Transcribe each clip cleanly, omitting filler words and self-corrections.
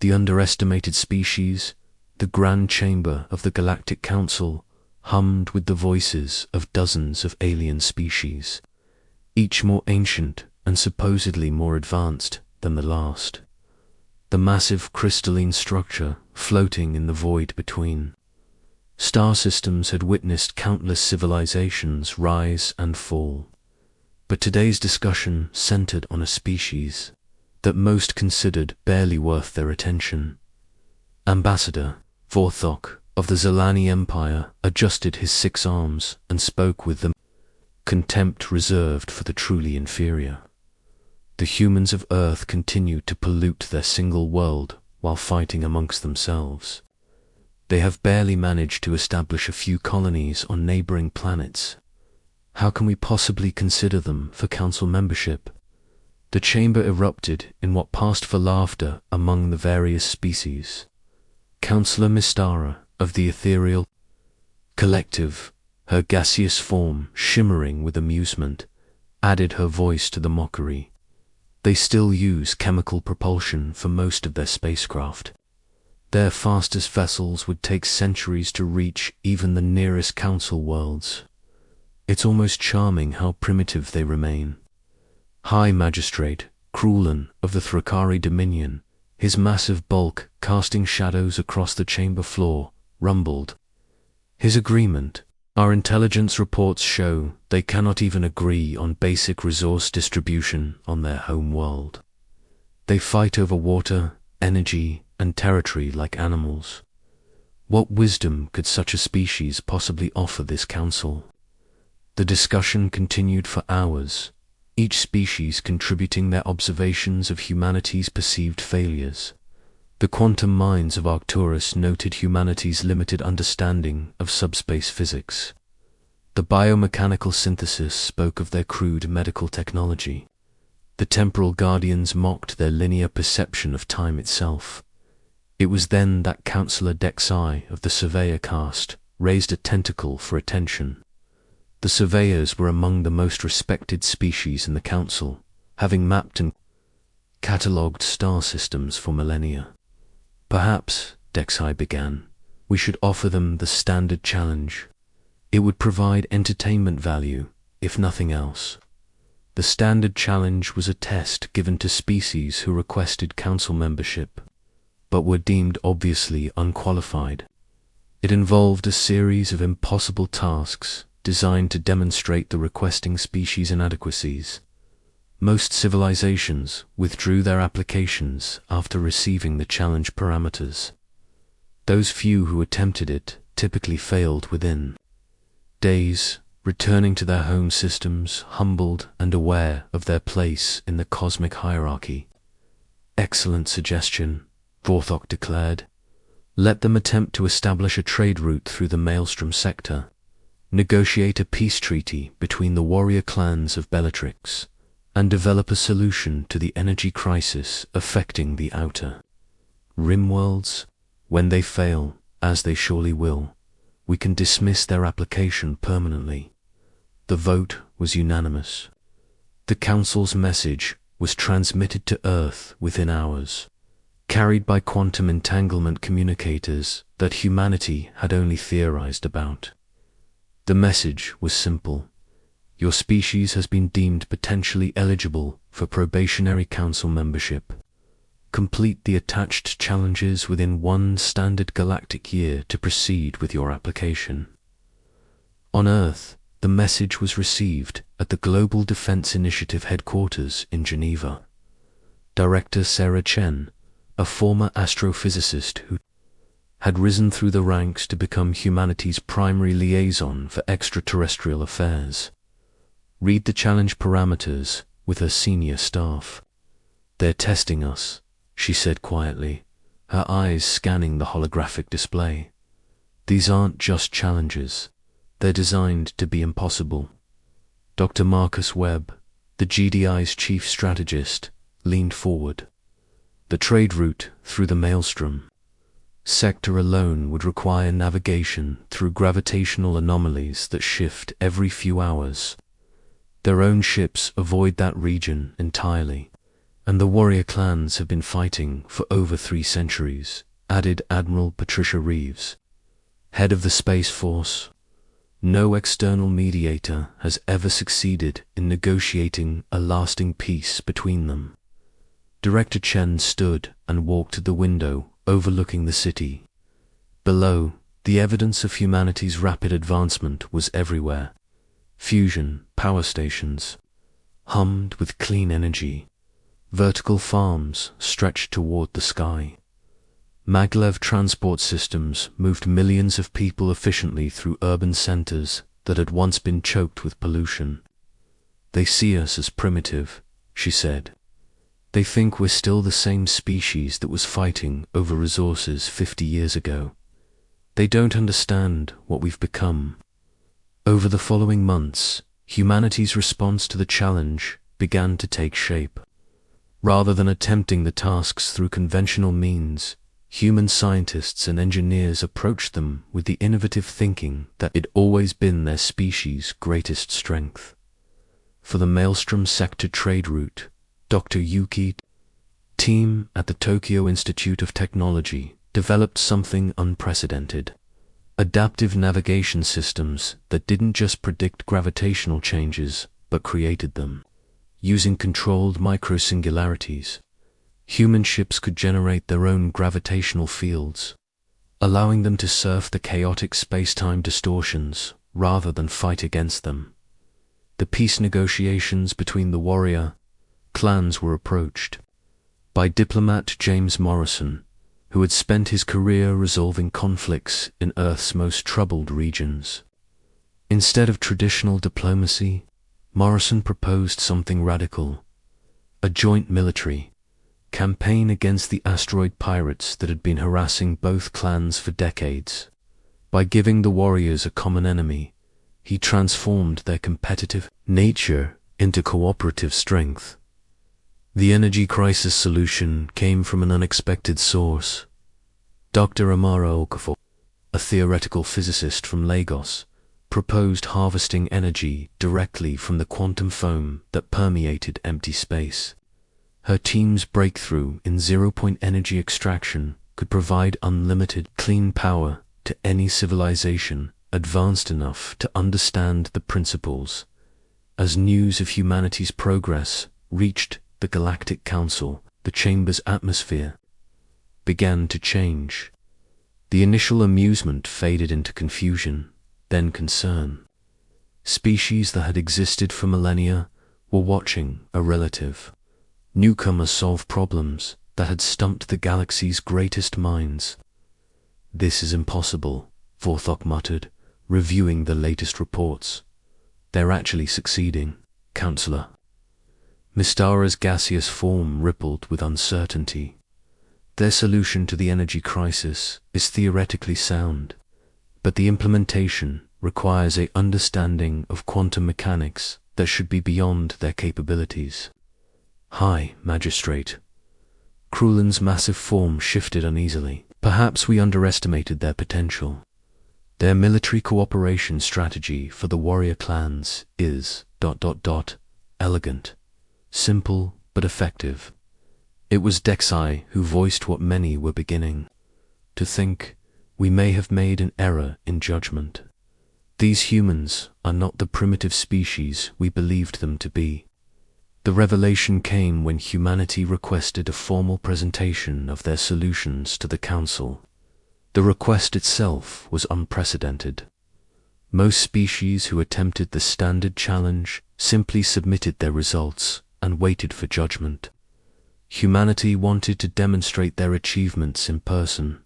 The underestimated species, the grand chamber of the Galactic Council, hummed with the voices of dozens of alien species, each more ancient and supposedly more advanced than the last. The massive crystalline structure floating in the void between. Star systems had witnessed countless civilizations rise and fall, but today's discussion centered on a species that most considered barely worth their attention. Ambassador Vorthok of the Zalani Empire adjusted his 6 arms and spoke with the contempt reserved for the truly inferior. The humans of Earth continued to pollute their single world while fighting amongst themselves. They have barely managed to establish a few colonies on neighboring planets. How can we possibly consider them for council membership? The chamber erupted in what passed for laughter among the various species. Councillor Mystara of the Ethereal Collective, her gaseous form shimmering with amusement, added her voice to the mockery. They still use chemical propulsion for most of their spacecraft. Their fastest vessels would take centuries to reach even the nearest council worlds. It's almost charming how primitive they remain. High Magistrate Krulin of the Thrakari Dominion, his massive bulk casting shadows across the chamber floor, rumbled. His agreement. Our intelligence reports show they cannot even agree on basic resource distribution on their home world. They fight over water, energy, and territory like animals. What wisdom could such a species possibly offer this council? The discussion continued for hours, each species contributing their observations of humanity's perceived failures. The quantum minds of Arcturus noted humanity's limited understanding of subspace physics. The biomechanical synthesis spoke of their crude medical technology. The temporal guardians mocked their linear perception of time itself. It was then that Councillor Dexai of the Surveyor caste raised a tentacle for attention. The Surveyors were among the most respected species in the Council, having mapped and catalogued star systems for millennia. Perhaps, Dexai began, we should offer them the standard challenge. It would provide entertainment value, if nothing else. The standard challenge was a test given to species who requested council membership, but were deemed obviously unqualified. It involved a series of impossible tasks designed to demonstrate the requesting species' inadequacies. Most civilizations withdrew their applications after receiving the challenge parameters. Those few who attempted it typically failed within days, returning to their home systems humbled and aware of their place in the cosmic hierarchy. Excellent suggestion, Vorthok declared. Let them attempt to establish a trade route through the Maelstrom sector. Negotiate a peace treaty between the warrior clans of Bellatrix, and develop a solution to the energy crisis affecting the outer rim worlds. When they fail, as they surely will, we can dismiss their application permanently. The vote was unanimous. The Council's message was transmitted to Earth within hours, carried by quantum entanglement communicators that humanity had only theorized about. The message was simple. Your species has been deemed potentially eligible for probationary council membership. Complete the attached challenges within 1 standard galactic year to proceed with your application. On Earth, the message was received at the Global Defense Initiative headquarters in Geneva. Director Sarah Chen, a former astrophysicist who had risen through the ranks to become humanity's primary liaison for extraterrestrial affairs, read the challenge parameters with her senior staff. They're testing us, she said quietly, her eyes scanning the holographic display. These aren't just challenges. They're designed to be impossible. Dr. Marcus Webb, the GDI's chief strategist, leaned forward. The trade route through the Maelstrom sector alone would require navigation through gravitational anomalies that shift every few hours. Their own ships avoid that region entirely, And the warrior clans have been fighting for over 3 centuries, added Admiral Patricia Reeves, head of the Space Force. No external mediator has ever succeeded in negotiating a lasting peace between them. Director Chen stood and walked to the window overlooking the city. Below, the evidence of humanity's rapid advancement was everywhere. Fusion power stations hummed with clean energy. Vertical farms stretched toward the sky. Maglev transport systems moved millions of people efficiently through urban centers that had once been choked with pollution. They see us as primitive, she said. They think we're still the same species that was fighting over resources 50 years ago. They don't understand what we've become. Over the following months, humanity's response to the challenge began to take shape. Rather than attempting the tasks through conventional means, human scientists and engineers approached them with the innovative thinking that had always been their species' greatest strength. For the Maelstrom sector trade route, Dr. Yuki's team at the Tokyo Institute of Technology developed something unprecedented. Adaptive navigation systems that didn't just predict gravitational changes, but created them. Using controlled microsingularities, human ships could generate their own gravitational fields, allowing them to surf the chaotic space-time distortions rather than fight against them. The peace negotiations between the warrior clans were approached by diplomat James Morrison, who had spent his career resolving conflicts in Earth's most troubled regions. Instead of traditional diplomacy, Morrison proposed something radical: a joint military campaign against the asteroid pirates that had been harassing both clans for decades. By giving the warriors a common enemy, he transformed their competitive nature into cooperative strength. The energy crisis solution came from an unexpected source. Dr. Amara Okafor, a theoretical physicist from Lagos, proposed harvesting energy directly from the quantum foam that permeated empty space. Her team's breakthrough in zero-point energy extraction could provide unlimited clean power to any civilization advanced enough to understand the principles. As news of humanity's progress reached the Galactic Council, the chamber's atmosphere began to change. The initial amusement faded into confusion, then concern. Species that had existed for millennia were watching a relative newcomer solve problems that had stumped the galaxy's greatest minds. "This is impossible," Vorthok muttered, reviewing the latest reports. "They're actually succeeding, Counselor." Mystara's gaseous form rippled with uncertainty. Their solution to the energy crisis is theoretically sound, but the implementation requires an understanding of quantum mechanics that should be beyond their capabilities. "Hi, Magistrate." Krulin's massive form shifted uneasily. "Perhaps we underestimated their potential. Their military cooperation strategy for the warrior clans is ... elegant, simple but effective." It was Dexai who voiced what many were beginning to think: we may have made an error in judgment. These humans are not the primitive species we believed them to be. The revelation came when humanity requested a formal presentation of their solutions to the Council. The request itself was unprecedented. Most species who attempted the standard challenge simply submitted their results and waited for judgment. Humanity wanted to demonstrate their achievements in person.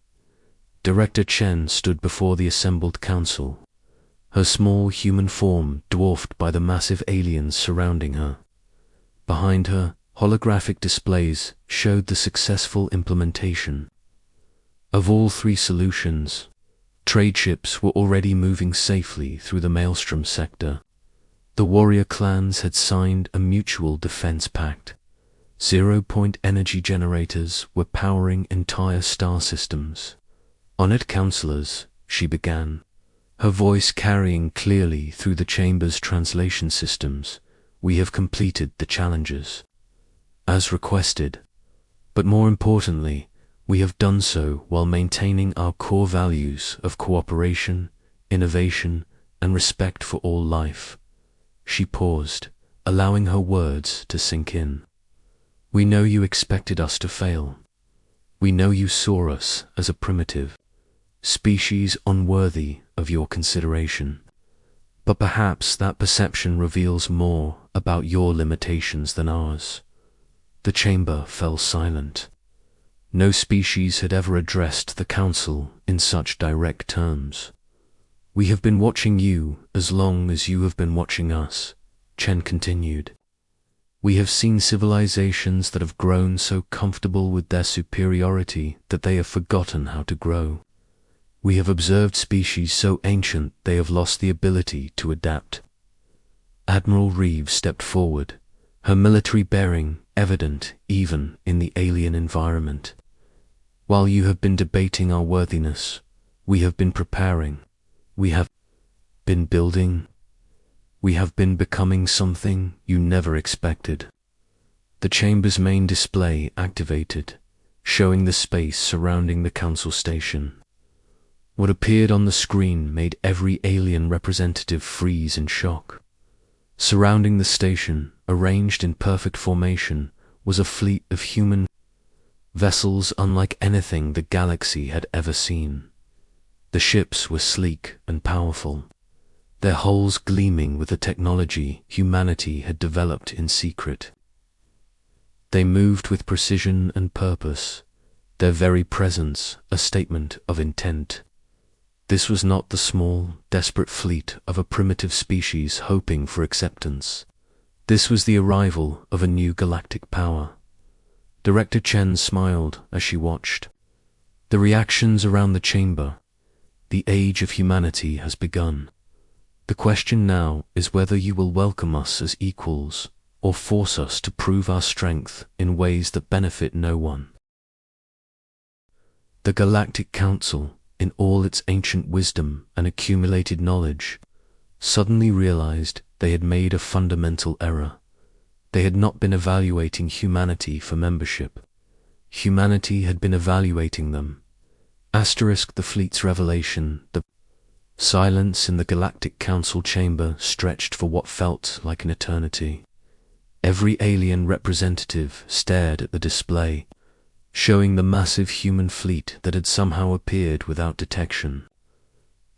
Director Chen stood before the assembled council, her small human form dwarfed by the massive aliens surrounding her. Behind her, holographic displays showed the successful implementation. Of all 3 solutions, trade ships were already moving safely through the Maelstrom sector. The warrior clans had signed a mutual defense pact. Zero-point energy generators were powering entire star systems. "Honored counselors," she began, her voice carrying clearly through the chamber's translation systems, "we have completed the challenges. as requested. But more importantly, we have done so while maintaining our core values of cooperation, innovation, and respect for all life. She paused, allowing her words to sink in. We know you expected us to fail. We know you saw us as a primitive species unworthy of your consideration. But perhaps that perception reveals more about your limitations than ours. The chamber fell silent. No species had ever addressed the Council in such direct terms. We have been watching you as long as you have been watching us, Chen continued. We have seen civilizations that have grown so comfortable with their superiority that they have forgotten how to grow. We have observed species so ancient they have lost the ability to adapt. Admiral Reeves stepped forward, her military bearing evident even in the alien environment. While you have been debating our worthiness, we have been preparing. We have been building. We have been becoming something you never expected. The chamber's main display activated, showing the space surrounding the Council station. What appeared on the screen made every alien representative freeze in shock. Surrounding the station, arranged in perfect formation, was a fleet of human vessels unlike anything the galaxy had ever seen. The ships were sleek and powerful, their hulls gleaming with the technology humanity had developed in secret. They moved with precision and purpose, their very presence a statement of intent. This was not the small, desperate fleet of a primitive species hoping for acceptance. This was the arrival of a new galactic power. Director Chen smiled as she watched. The reactions around the chamber. The age of humanity has begun. The question now is whether you will welcome us as equals or force us to prove our strength in ways that benefit no one. The Galactic Council, in all its ancient wisdom and accumulated knowledge, suddenly realized they had made a fundamental error. They had not been evaluating humanity for membership. Humanity had been evaluating them. The fleet's revelation, the silence in the Galactic Council chamber stretched for what felt like an eternity. Every alien representative stared at the display, showing the massive human fleet that had somehow appeared without detection.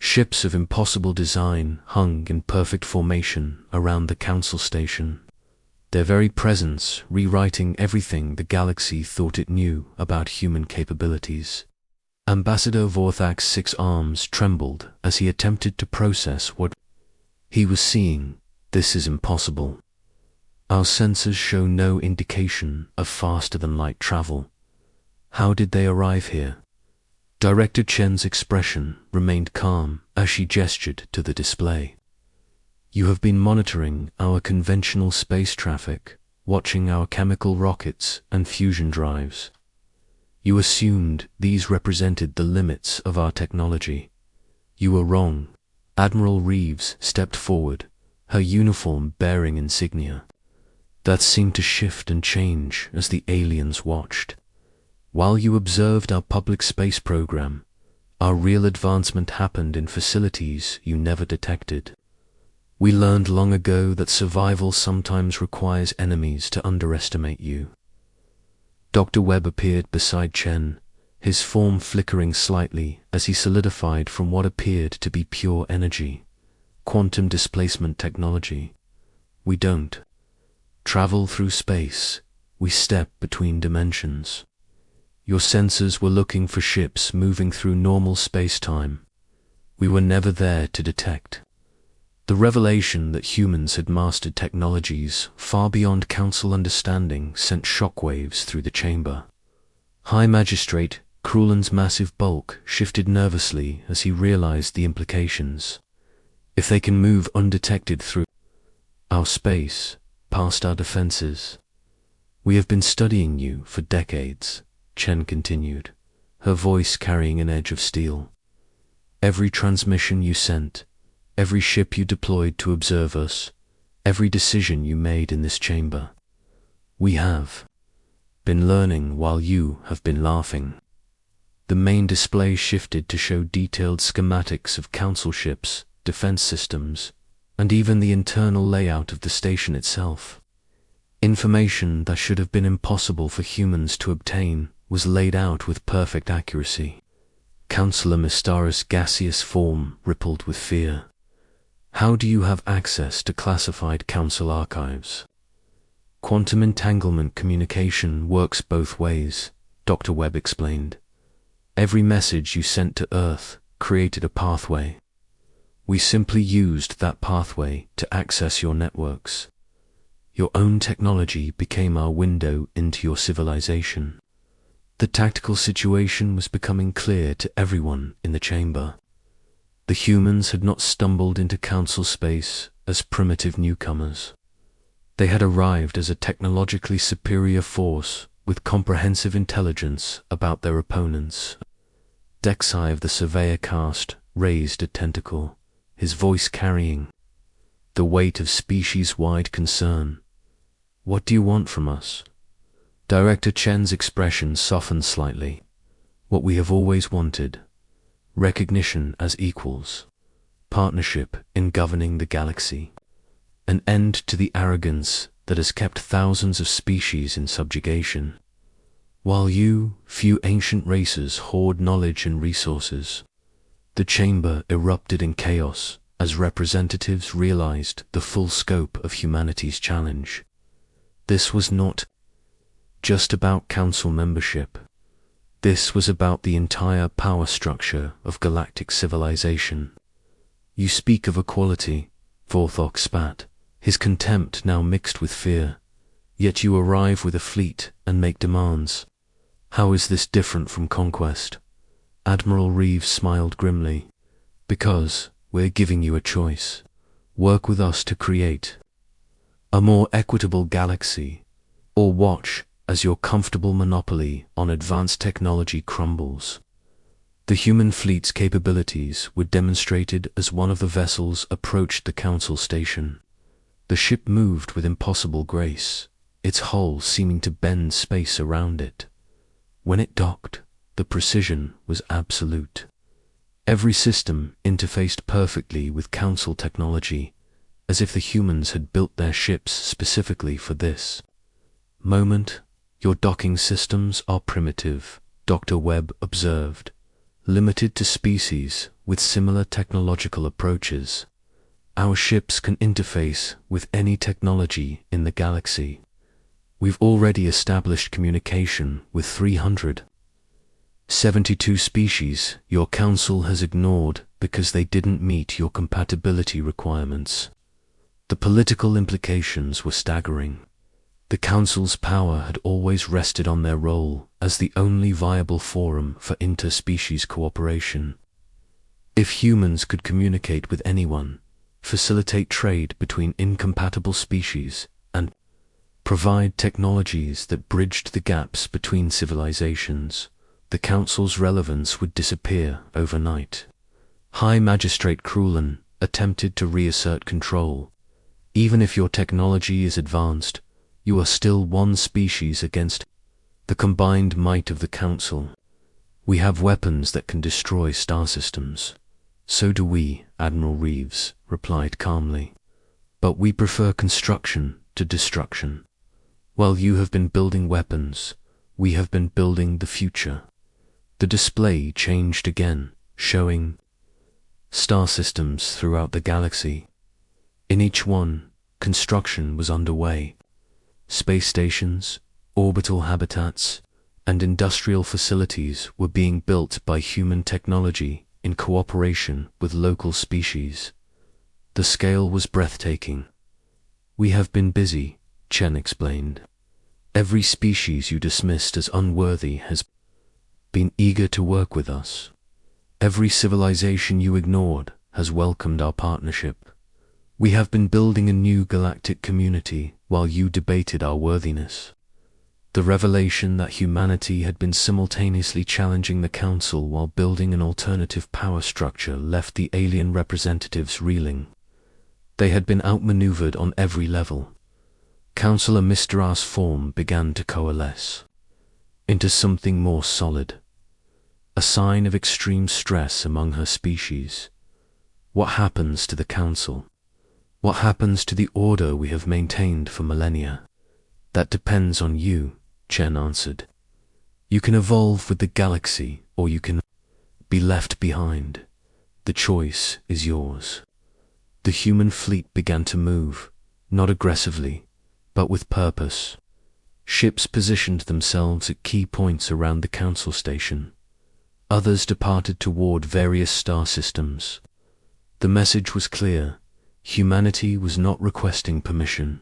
Ships of impossible design hung in perfect formation around the Council station, their very presence rewriting everything the galaxy thought it knew about human capabilities. Ambassador Vorthak's 6 arms trembled as he attempted to process what he was seeing. This is impossible. Our sensors show no indication of faster-than-light travel. How did they arrive here? Director Chen's expression remained calm as she gestured to the display. You have been monitoring our conventional space traffic, watching our chemical rockets and fusion drives. You assumed these represented the limits of our technology. You were wrong. Admiral Reeves stepped forward, her uniform bearing insignia. That seemed to shift and change as the aliens watched. While you observed our public space program, our real advancement happened in facilities you never detected. We learned long ago that survival sometimes requires enemies to underestimate you. Dr. Webb appeared beside Chen, his form flickering slightly as he solidified from what appeared to be pure energy. Quantum displacement technology. We don't travel through space, we step between dimensions. Your sensors were looking for ships moving through normal space-time. We were never there to detect. The revelation that humans had mastered technologies far beyond Council understanding sent shockwaves through the chamber. High Magistrate Krulan's massive bulk shifted nervously as he realized the implications. If they can move undetected through our space, past our defenses. We have been studying you for decades, Chen continued, her voice carrying an edge of steel. Every transmission you sent, every ship you deployed to observe us, every decision you made in this chamber. We have been learning while you have been laughing. The main display shifted to show detailed schematics of council ships, defense systems, and even the internal layout of the station itself. Information that should have been impossible for humans to obtain was laid out with perfect accuracy. Councillor Mistara's gaseous form rippled with fear. How do you have access to classified council archives? Quantum entanglement communication works both ways, Dr. Webb explained. Every message you sent to Earth created a pathway. We simply used that pathway to access your networks. Your own technology became our window into your civilization. The tactical situation was becoming clear to everyone in the chamber. The humans had not stumbled into council space as primitive newcomers. They had arrived as a technologically superior force with comprehensive intelligence about their opponents. Dexai of the Surveyor caste raised a tentacle, his voice carrying the weight of species-wide concern. What do you want from us? Director Chen's expression softened slightly. What we have always wanted. Recognition as equals. Partnership in governing the galaxy. An end to the arrogance that has kept thousands of species in subjugation. While you, few ancient races, hoard knowledge and resources. The chamber erupted in chaos as representatives realized the full scope of humanity's challenge. This was not just about council membership. This was about the entire power structure of galactic civilization. You speak of equality, Vorthok spat, his contempt now mixed with fear. Yet you arrive with a fleet and make demands. How is this different from conquest? Admiral Reeves smiled grimly. Because we're giving you a choice. Work with us to create a more equitable galaxy, or watch as your comfortable monopoly on advanced technology crumbles. The human fleet's capabilities were demonstrated as one of the vessels approached the council station. The ship moved with impossible grace, its hull seeming to bend space around it. When it docked, the precision was absolute. Every system interfaced perfectly with council technology, as if the humans had built their ships specifically for this moment. Your docking systems are primitive, Dr. Webb observed, limited to species with similar technological approaches. Our ships can interface with any technology in the galaxy. We've already established communication with 372 species your council has ignored because they didn't meet your compatibility requirements. The political implications were staggering. The Council's power had always rested on their role as the only viable forum for interspecies cooperation. If humans could communicate with anyone, facilitate trade between incompatible species, and provide technologies that bridged the gaps between civilizations, the Council's relevance would disappear overnight. High Magistrate Krulin attempted to reassert control. Even if your technology is advanced, you are still one species against the combined might of the Council. We have weapons that can destroy star systems. So do we, Admiral Reeves replied calmly. But we prefer construction to destruction. While you have been building weapons, we have been building the future. The display changed again, showing star systems throughout the galaxy. In each one, construction was underway. Space stations, orbital habitats, and industrial facilities were being built by human technology in cooperation with local species. The scale was breathtaking. We have been busy, Chen explained. Every species you dismissed as unworthy has been eager to work with us. Every civilization you ignored has welcomed our partnership. We have been building a new galactic community while you debated our worthiness. The revelation that humanity had been simultaneously challenging the Council while building an alternative power structure left the alien representatives reeling. They had been outmaneuvered on every level. Councillor Mr. R's form began to coalesce. into something more solid, a sign of extreme stress among her species. What happens to the Council? What happens to the order we have maintained for millennia? That depends on you, Chen answered. You can evolve with the galaxy, or you can be left behind. The choice is yours. The human fleet began to move, not aggressively, but with purpose. Ships positioned themselves at key points around the Council station. Others departed toward various star systems. The message was clear. Humanity was not requesting permission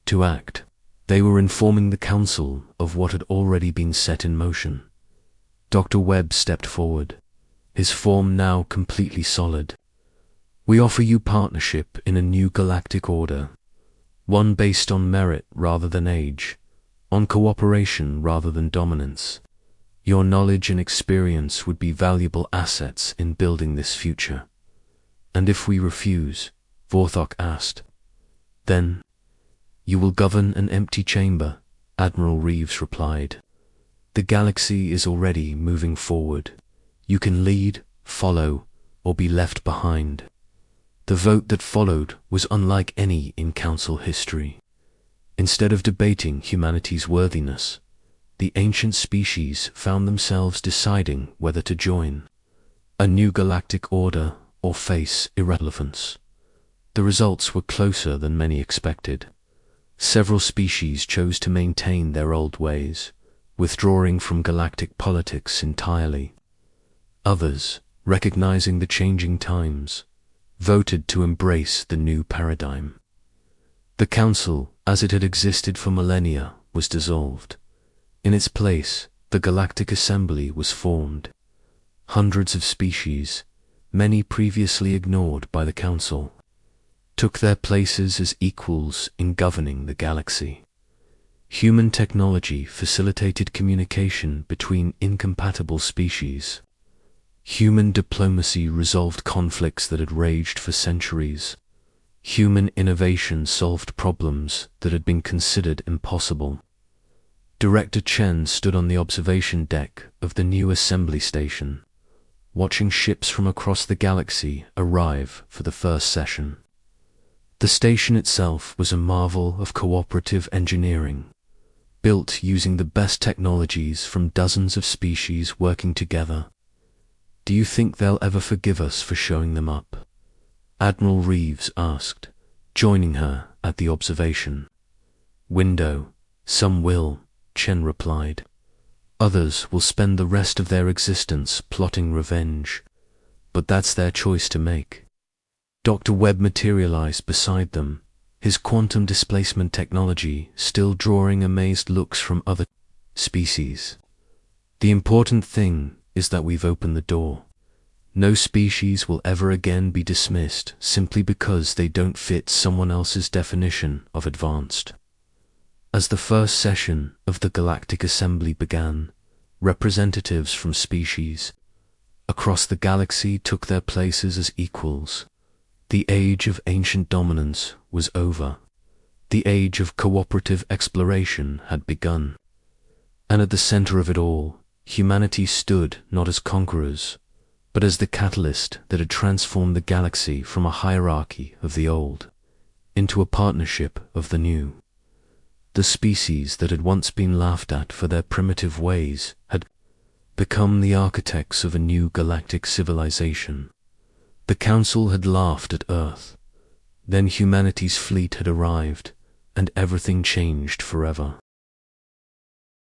to act. They were informing the Council of what had already been set in motion. Dr. Webb stepped forward, his form now completely solid. We offer you partnership in a new galactic order, one based on merit rather than age, on cooperation rather than dominance. Your knowledge and experience would be valuable assets in building this future. And if we refuse, Vorthok asked, then you will govern an empty chamber, Admiral Reeves replied. The galaxy is already moving forward. You can lead, follow, or be left behind. The vote that followed was unlike any in Council history. Instead of debating humanity's worthiness, the ancient species found themselves deciding whether to join a new galactic order or face irrelevance. The results were closer than many expected. Several species chose to maintain their old ways, withdrawing from galactic politics entirely. Others, recognizing the changing times, voted to embrace the new paradigm. The Council, as it had existed for millennia, was dissolved. In its place, the Galactic Assembly was formed. Hundreds of species, many previously ignored by the Council, took their places as equals in governing the galaxy. Human technology facilitated communication between incompatible species. Human diplomacy resolved conflicts that had raged for centuries. Human innovation solved problems that had been considered impossible. Director Chen stood on the observation deck of the new assembly station, watching ships from across the galaxy arrive for the first session. The station itself was a marvel of cooperative engineering, built using the best technologies from dozens of species working together. Do you think they'll ever forgive us for showing them up? Admiral Reeves asked, joining her at the observation window. Some will, Chen replied. Others will spend the rest of their existence plotting revenge, but that's their choice to make. Dr. Webb materialized beside them, his quantum displacement technology still drawing amazed looks from other species. The important thing is that we've opened the door. No species will ever again be dismissed simply because they don't fit someone else's definition of advanced. As the first session of the Galactic Assembly began, representatives from species across the galaxy took their places as equals. The age of ancient dominance was over. The age of cooperative exploration had begun. And at the center of it all, humanity stood not as conquerors, but as the catalyst that had transformed the galaxy from a hierarchy of the old into a partnership of the new. The species that had once been laughed at for their primitive ways had become the architects of a new galactic civilization. The Council had laughed at Earth. Then humanity's fleet had arrived, and everything changed forever.